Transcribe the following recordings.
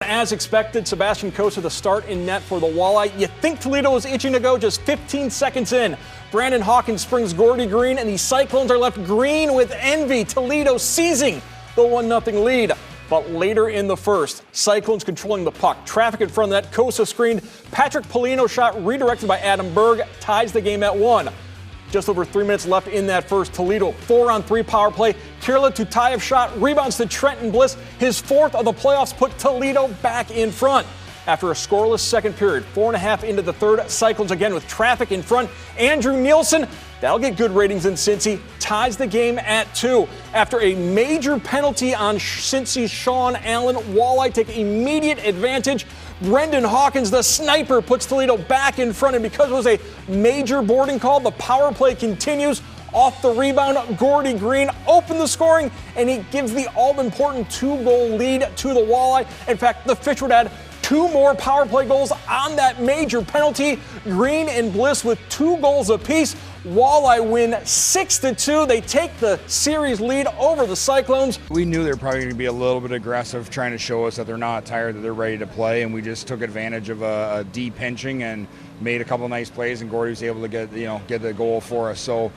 as expected. Sebastian Cosa to start in net for the Walleye. You think Toledo was itching to go just 15 seconds in. Brandon Hawkins springs Gordy green, and the Cyclones are left green with envy. Toledo seizing the 1-0 lead. But later in the first, Cyclones controlling the puck. Traffic in front of that. Cosa screened. Patrick Polino shot redirected by Adam Berg ties the game at 1. Just over 3 minutes left in that first. Toledo 4-on-3 power play. Kirla Tutayev shot rebounds to Trenton Bliss. His 4th of the playoffs put Toledo back in front. After a scoreless second period, 4.5 into the third, Cyclones again with traffic in front. Andrew Nielsen, that'll get good ratings in Cincy, ties the game at 2. After a major penalty on Cincy's Sean Allen, Walleye take immediate advantage. Brendan Hawkins, the sniper, puts Toledo back in front, and because it was a major boarding call, the power play continues. Off the rebound, Gordy Green opened the scoring, and he gives the all-important 2-goal lead to the Walleye. In fact, the Fish would add 2 more power play goals on that major penalty. Green and Bliss with 2 goals apiece. Walleye win 6-2. They take the series lead over the Cyclones. We knew they were probably going to be a little bit aggressive, trying to show us that they're not tired, that they're ready to play, and we just took advantage of a deep pinching and made a couple of nice plays, and Gordy was able to get the goal for us. So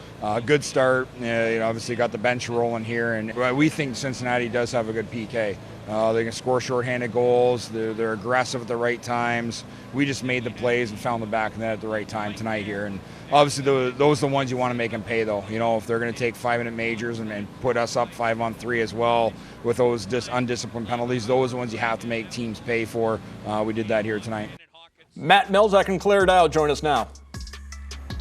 good start. Obviously got the bench rolling here, and we think Cincinnati does have a good PK. They can score shorthanded goals. They're aggressive at the right times. We just made the plays and found the back of the net at the right time tonight here. And obviously those are the ones you want to make them pay, though. If they're going to take 5-minute majors and put us up 5-on-3 as well with those undisciplined penalties, those are the ones you have to make teams pay for. We did that here tonight. Matt Melzak and Claire Dow join us now.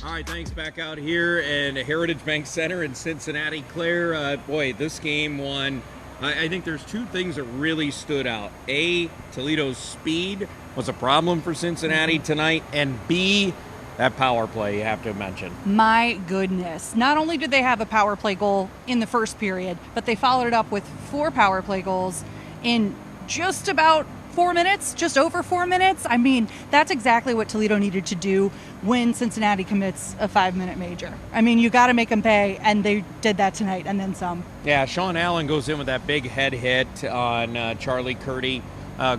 All right, thanks. Back out here in Heritage Bank Center in Cincinnati. Claire, boy, this game won. I think there's 2 things that really stood out. A, Toledo's speed was a problem for Cincinnati tonight, and B, that power play you have to mention. My goodness. Not only did they have a power play goal in the first period, but they followed it up with 4 power play goals in just about 4 minutes, just over 4 minutes. I mean, that's exactly what Toledo needed to do when Cincinnati commits a 5-minute major. I mean, you got to make them pay, and they did that tonight, and then some. Yeah, Sean Allen goes in with that big head hit on Charlie Curdy.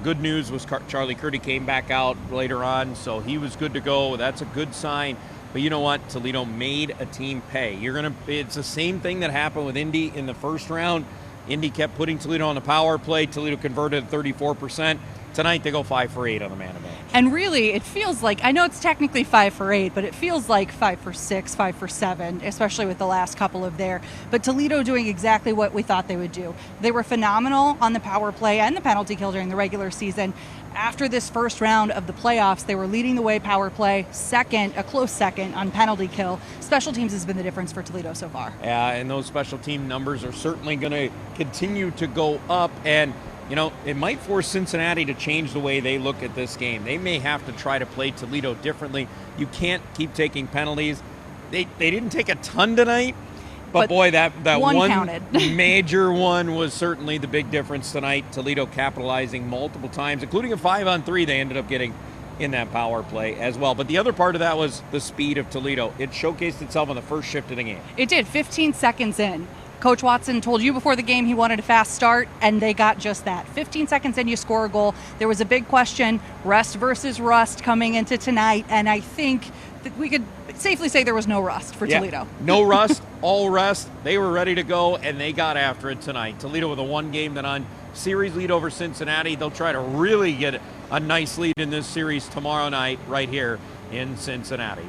Good news was Charlie Curdy came back out later on, so he was good to go. That's a good sign. But you know what? Toledo made a team pay. It's the same thing that happened with Indy in the first round. Indy kept putting Toledo on the power play. Toledo converted 34%. Tonight they go 5 for 8 on the man advantage. And really, it feels like, I know it's technically 5 for 8, but it feels like 5 for 6, 5 for 7, especially with the last couple of there. But Toledo doing exactly what we thought they would do. They were phenomenal on the power play and the penalty kill during the regular season. After this first round of the playoffs, they were leading the way power play, a close second on penalty kill. Special teams has been the difference for Toledo so far. Yeah, and those special team numbers are certainly going to continue to go up. And, it might force Cincinnati to change the way they look at this game. They may have to try to play Toledo differently. You can't keep taking penalties. They didn't take a ton tonight. But boy, that one major one was certainly the big difference tonight. Toledo capitalizing multiple times, including a 5-on-3 they ended up getting in that power play as well. But the other part of that was the speed of Toledo. It showcased itself on the first shift of the game. It did, 15 seconds in. Coach Watson told you before the game he wanted a fast start, and they got just that. 15 seconds in, you score a goal. There was a big question, rest versus rust, coming into tonight, and I think that we could safely say there was no rust for Toledo. No rust, all rest. They were ready to go, and they got after it tonight. Toledo with a 1-game series lead over Cincinnati. They'll try to really get a nice lead in this series tomorrow night right here in Cincinnati.